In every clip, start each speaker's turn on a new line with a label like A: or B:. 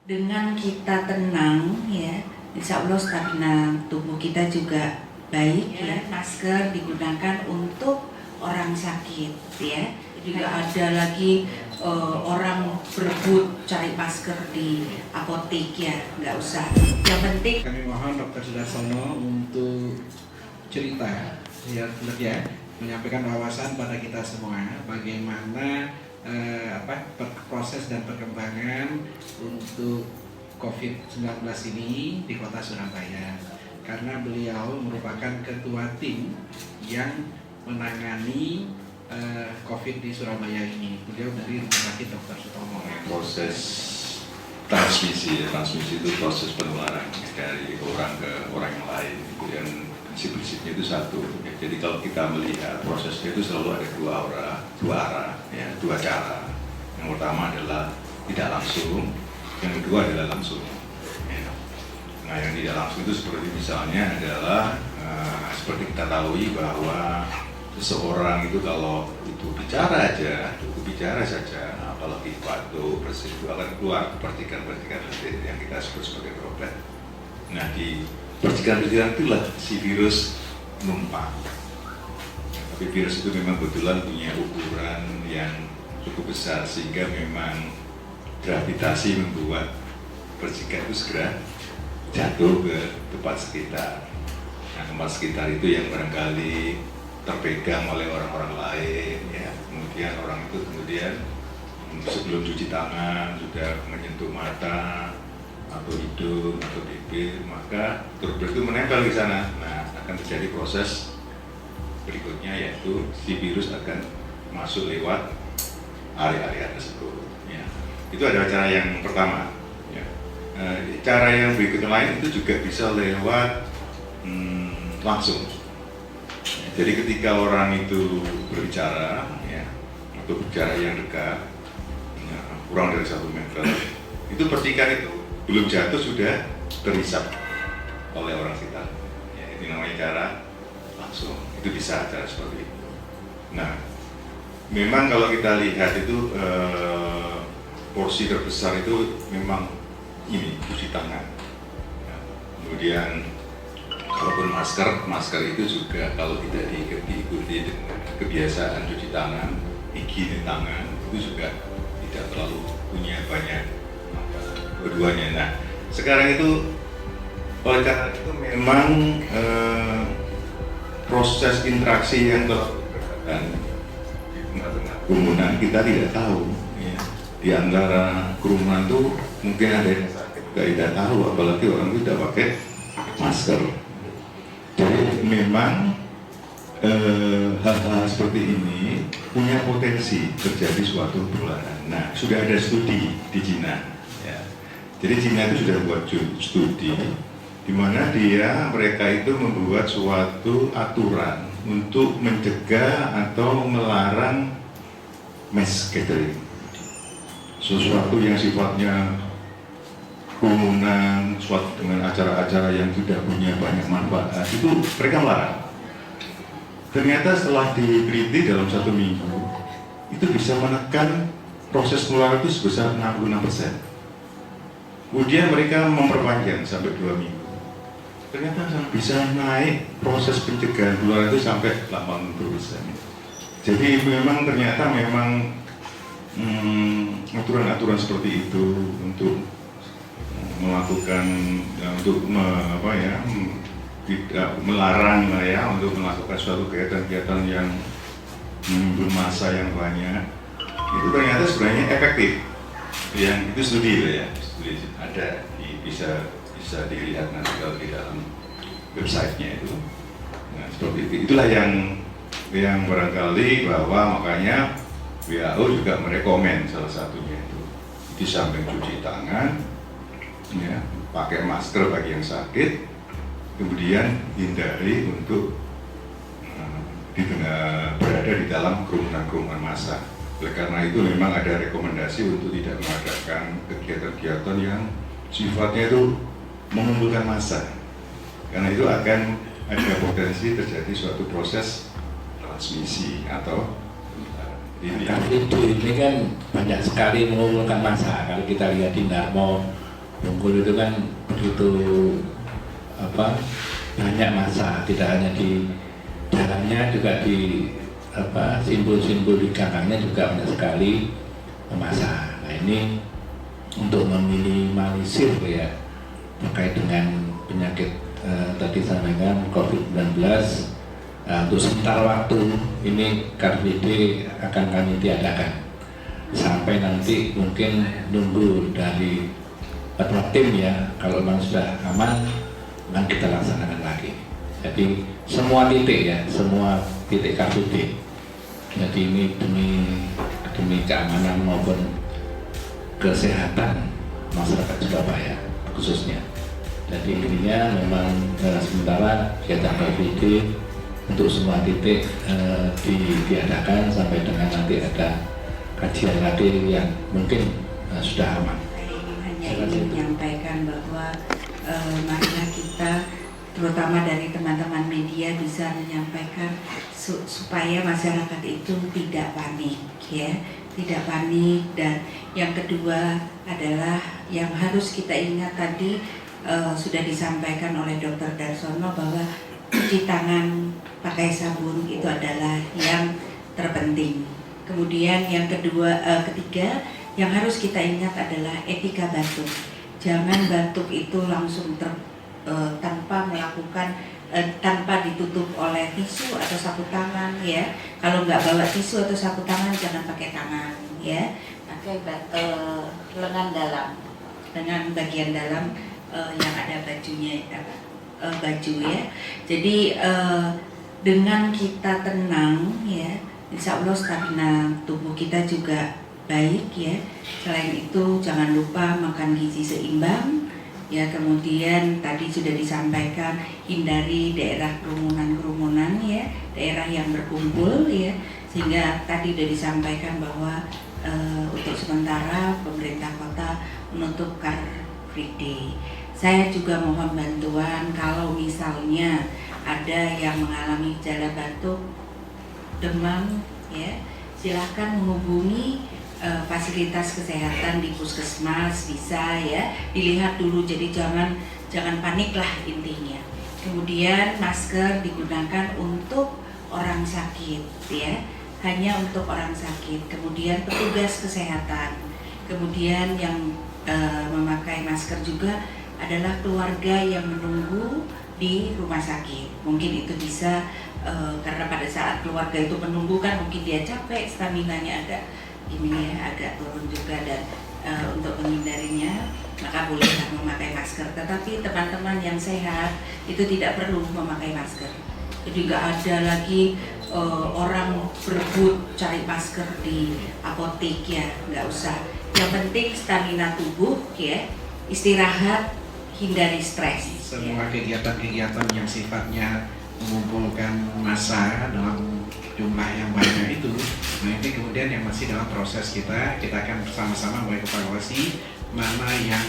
A: Dengan kita tenang ya, insya Allah stamina tubuh kita juga baik ya. Masker digunakan untuk orang sakit ya. Juga ada lagi orang berebut cari masker di apotek ya, nggak usah. Yang penting
B: kami mohon Dr. Sudarsono untuk cerita ya, menyampaikan wawasan pada kita semua bagaimana proses dan perkembangan untuk COVID-19 ini di kota Surabaya, karena beliau merupakan ketua tim yang menangani COVID di Surabaya ini. Beliau dari Rumah Sakit Dr. Sutomo.
C: Proses transmisi itu proses penularan dari orang ke orang yang lain, dan prinsip-prinsipnya itu satu ya. Jadi kalau kita melihat prosesnya itu selalu ada dua arah ya, dua cara. Yang pertama adalah tidak langsung, yang kedua adalah langsung ya. Nah, yang tidak langsung itu seperti misalnya adalah seperti kita tahu bahwa seseorang itu kalau itu bicara aja, cukup bicara saja, apalagi batuk, bersin, itu akan keluar percikan-percikan yang kita sebut sebagai droplet. Nah, di percikan-percikan itulah si virus numpang. Tapi virus itu memang kebetulan punya ukuran yang cukup besar, sehingga memang gravitasi membuat percikan itu segera jatuh ke tempat sekitar. Nah, tempat sekitar itu yang barangkali terpegang oleh orang-orang lain ya. Kemudian orang itu sebelum cuci tangan sudah menyentuh mata atau hidung atau bibir, maka droplet itu menempel di sana. Nah, akan terjadi proses berikutnya, yaitu si virus akan masuk lewat area-area tersebut ya. Itu adalah cara yang pertama ya. Cara yang berikutnya lain itu juga bisa lewat langsung. Jadi ketika orang itu berbicara ya, atau bicara yang dekat ya, kurang dari 1 meter, itu percikan itu belum jatuh sudah terhisap oleh orang sekitar ya, itu namanya cara langsung. Itu bisa cara seperti itu. Nah, memang kalau kita lihat itu porsi terbesar itu memang ini cuci tangan ya. Kemudian kalaupun masker itu juga kalau tidak diikuti dengan kebiasaan cuci tangan, higiene tangan, itu juga tidak terlalu punya banyak keduanya. Nah, sekarang itu oleh karena itu memang proses interaksi yang terjadi di tengah-tengah kerumunan kita tidak tahu ya. Di antara kerumunan itu mungkin ada yang sakit, tidak tahu, apalagi orang itu tidak pakai masker. Jadi memang hal-hal seperti ini punya potensi terjadi suatu penularan. Nah, sudah ada studi di Cina ya. Jadi Cina itu sudah buat studi di mana mereka itu membuat suatu aturan untuk mencegah atau melarang mass gathering, sesuatu yang sifatnya kerumunan, suatu dengan acara-acara yang tidak punya banyak manfaat, itu mereka melarang. Ternyata setelah diteliti dalam 1 minggu, itu bisa menekan proses penularan itu sebesar 66%. Kemudian mereka memperpanjang sampai 2 minggu. Ternyata bisa naik proses pencegahan penularan itu sampai 80%. Jadi memang ternyata aturan-aturan seperti itu untuk melakukan tidak melarang ya, untuk melakukan suatu kegiatan-kegiatan yang menimbulkan massa yang banyak, itu ternyata sebenarnya efektif. Yang itu studi ada bisa dilihat nanti kalau di dalam websitenya itu. Nah, seperti itu. Itulah yang barangkali bahwa makanya WHO juga merekomen salah satunya itu di samping cuci tangan ya, pakai masker bagi yang sakit, kemudian hindari untuk berada di dalam kerumunan massa. Oleh karena itu memang ada rekomendasi untuk tidak mengadakan kegiatan-kegiatan yang sifatnya itu mengumpulkan massa, karena itu akan ada potensi terjadi suatu proses transmisi atau
D: ini kan banyak sekali mengumpulkan massa. Kalau kita lihat di Darmo Bengkulu itu kan begitu banyak masa, tidak hanya di jalannya, juga di simbol-simbol di gangnya juga banyak sekali masa. Nah ini untuk meminimalisir ya terkait dengan penyakit tadi sampaikan COVID-19, untuk sementara waktu ini Car Free Day akan kami tiadakan sampai nanti mungkin nunggu dari ketua tim ya, kalau memang sudah aman akan kita laksanakan lagi. Jadi semua titik Car Free Day. Jadi ini demi keamanan maupun kesehatan masyarakat Surabaya khususnya. Jadi intinya memang sementara kegiatan Car Free Day untuk semua titik diadakan sampai dengan nanti ada kajian lagi yang mungkin sudah aman.
A: Saya ingin menyampaikan bahwa marilah kita, terutama dari teman-teman media, bisa menyampaikan supaya masyarakat itu tidak panik, ya, tidak panik. Dan yang kedua adalah yang harus kita ingat tadi sudah disampaikan oleh Dr. Darsono bahwa cuci tangan pakai sabun itu adalah yang terpenting. Kemudian yang ketiga yang harus kita ingat adalah etika batuk. Jangan batuk itu langsung tanpa melakukan tanpa ditutup oleh tisu atau sapu tangan, ya. Kalau nggak bawa tisu atau sapu tangan jangan pakai tangan, ya. Pakai lengan dalam, dengan bagian dalam yang ada bajunya, baju, ya. Jadi dengan kita tenang, ya, insya Allah stamina tubuh kita juga baik, ya. Selain itu jangan lupa makan gizi seimbang, ya. Kemudian tadi sudah disampaikan hindari daerah kerumunan, ya, daerah yang berkumpul, ya. Sehingga tadi sudah disampaikan bahwa untuk sementara pemerintah kota menutup Car Free Day. Saya juga mohon bantuan kalau misalnya ada yang mengalami gejala batuk, demam, ya, silahkan menghubungi fasilitas kesehatan di puskesmas, bisa, ya, dilihat dulu. Jadi jangan panik lah intinya. Kemudian masker digunakan untuk orang sakit, ya, hanya untuk orang sakit. Kemudian petugas kesehatan. Kemudian yang memakai masker juga adalah keluarga yang menunggu di rumah sakit. Mungkin itu bisa karena pada saat keluarga itu menunggu kan mungkin dia capek, staminanya agak turun juga, dan untuk menghindarinya maka bolehlah memakai masker. Tetapi teman-teman yang sehat itu tidak perlu memakai masker. Jadi nggak ada lagi orang berebut cari masker di apotek, ya, nggak usah. Yang penting stamina tubuh, ya, istirahat, hindari stres.
B: Semua kegiatan-kegiatan yang sifatnya mengumpulkan massa dalam jumlah yang banyak itu, nah ini kemudian yang masih dalam proses kita akan bersama-sama mengevaluasi mana yang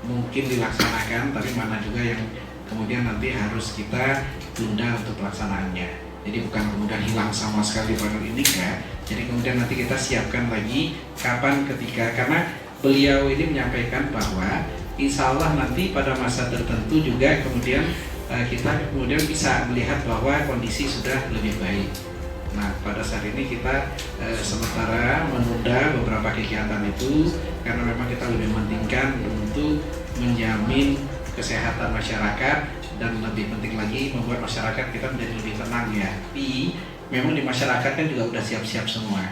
B: mungkin dilaksanakan, tapi mana juga yang kemudian nanti harus kita tunda untuk pelaksanaannya. Jadi bukan kemudian hilang sama sekali panel ini, kan? Jadi kemudian nanti kita siapkan lagi kapan, ketika, karena beliau ini menyampaikan bahwa insya Allah nanti pada masa tertentu juga kemudian kita kemudian bisa melihat bahwa kondisi sudah lebih baik. Nah, pada saat ini kita sementara menunda beberapa kegiatan itu karena memang kita lebih mementingkan untuk menjamin kesehatan masyarakat dan lebih penting lagi membuat masyarakat kita menjadi lebih tenang, ya. Tapi memang di masyarakat kan juga udah siap-siap semua.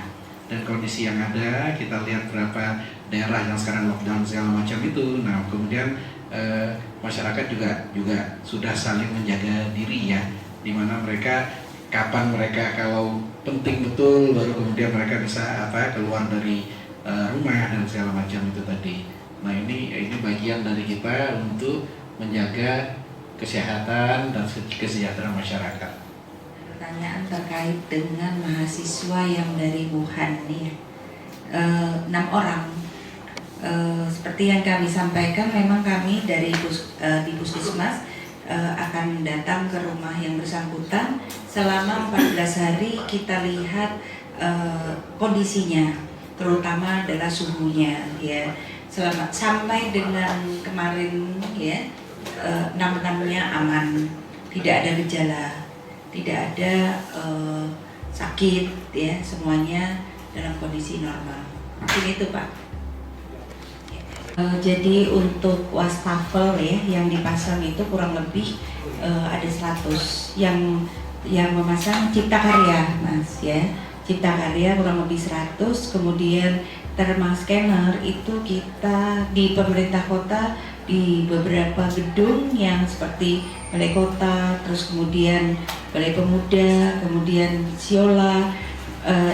B: Dan kondisi yang ada, kita lihat berapa daerah yang sekarang lockdown segala macam itu. Nah, kemudian masyarakat juga sudah saling menjaga diri, ya, dimana mereka kapan mereka kalau penting betul baru kemudian mereka bisa keluar dari rumah dan segala macam itu tadi. Nah, ini bagian dari kita untuk menjaga kesehatan dan kesejahteraan masyarakat.
A: Pertanyaan terkait dengan mahasiswa yang dari Wuhan nih, 6 orang. Seperti yang kami sampaikan, memang kami dari di Puskesmas akan datang ke rumah yang bersangkutan selama 14 hari. Kita lihat kondisinya, terutama adalah suhunya, ya. sampai dengan kemarin ya 6-6-nya aman, tidak ada gejala, tidak ada sakit ya, semuanya dalam kondisi normal. Mungkin itu Pak. Jadi untuk wastafel ya yang dipasang itu kurang lebih ada 100 yang memasang Cipta Karya Mas ya. Cipta Karya kurang lebih 100, kemudian thermal scanner itu kita di pemerintah kota di beberapa gedung yang seperti Balai Kota, terus kemudian Balai Pemuda, kemudian Siola,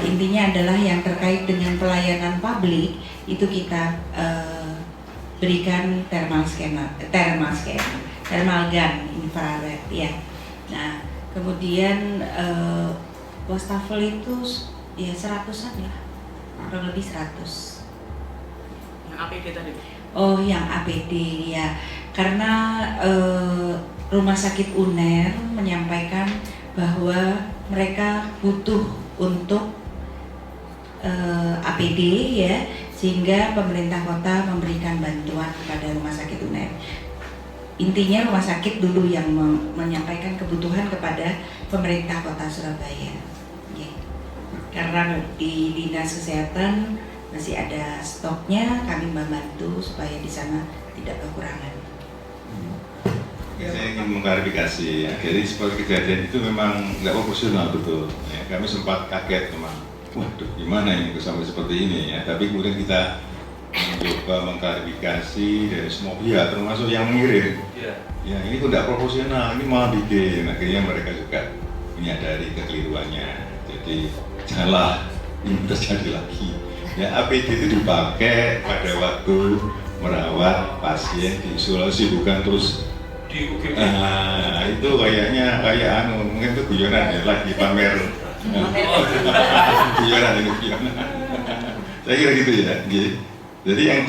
A: intinya adalah yang terkait dengan pelayanan publik itu kita berikan thermal gun infrared ya. Nah kemudian wastafel itu ya 100-an lah, kurang lebih 100.
E: Yang APD tadi?
A: Oh yang APD ya, karena Rumah Sakit UNER menyampaikan bahwa mereka butuh untuk APD ya, sehingga pemerintah kota memberikan bantuan kepada Rumah Sakit UNER. Intinya rumah sakit dulu yang menyampaikan kebutuhan kepada pemerintah kota Surabaya. Yeah. Karena di dinas kesehatan masih ada stoknya, kami membantu supaya di sana tidak kekurangan.
C: Saya ingin mengklarifikasi ya, jadi seperti kejadian itu memang nggak proporsional betul. Ya, kami sempat kaget memang, waduh gimana ini sampai seperti ini ya. Tapi kemudian kita mencoba mengklarifikasi dari semua pihak, termasuk yang mengirim. Ya ini kok tidak proporsional, ini malah bikin. Akhirnya mereka juga menyadari kekeliruannya. Jadi janganlah ini terjadi lagi. Ya APD itu dipakai pada waktu merawat pasien di isolasi, bukan terus
E: Di UGD.
C: itu kayaknya kayak mungkin itu guyonan ya, lagi pamer. Guyonan ini guyonan. Saya kira gitu ya. Jadi yang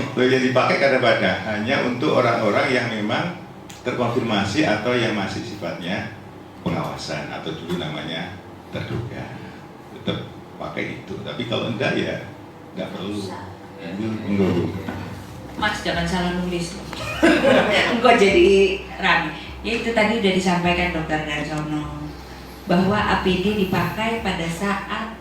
C: dipakai kadang-kadang hanya untuk orang-orang yang memang terkonfirmasi atau yang masih sifatnya pengawasan atau dulu namanya terduga. Tetap pakai itu. Tapi kalau enggak ya nggak perlu.
A: Mas jangan salah nulis loh. Engkau jadi rame. Ya itu tadi udah disampaikan Dr. Darsono bahwa APD dipakai pada saat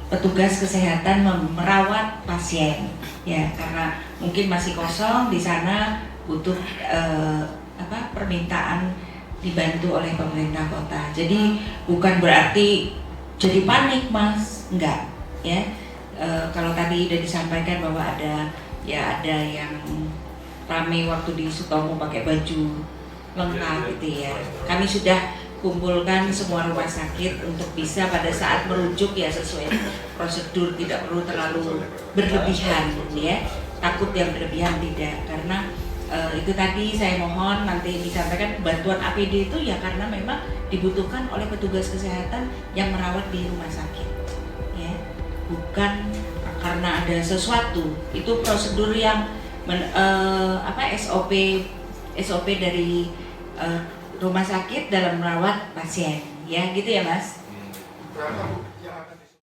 A: petugas kesehatan merawat pasien ya, karena mungkin masih kosong di sana, butuh permintaan dibantu oleh pemerintah kota. Jadi bukan berarti jadi panik Mas, enggak ya. Kalau tadi udah disampaikan bahwa ada yang ramai waktu di Sutomo pakai baju lengkap gitu ya. Kami sudah kumpulkan semua rumah sakit untuk bisa pada saat merujuk ya sesuai prosedur, tidak perlu terlalu berlebihan ya. Takut yang berlebihan tidak, karena itu tadi saya mohon nanti disampaikan bantuan APD itu ya karena memang dibutuhkan oleh petugas kesehatan yang merawat di rumah sakit ya, bukan karena ada sesuatu. Itu prosedur yang SOP dari rumah sakit dalam merawat pasien ya, gitu ya Mas.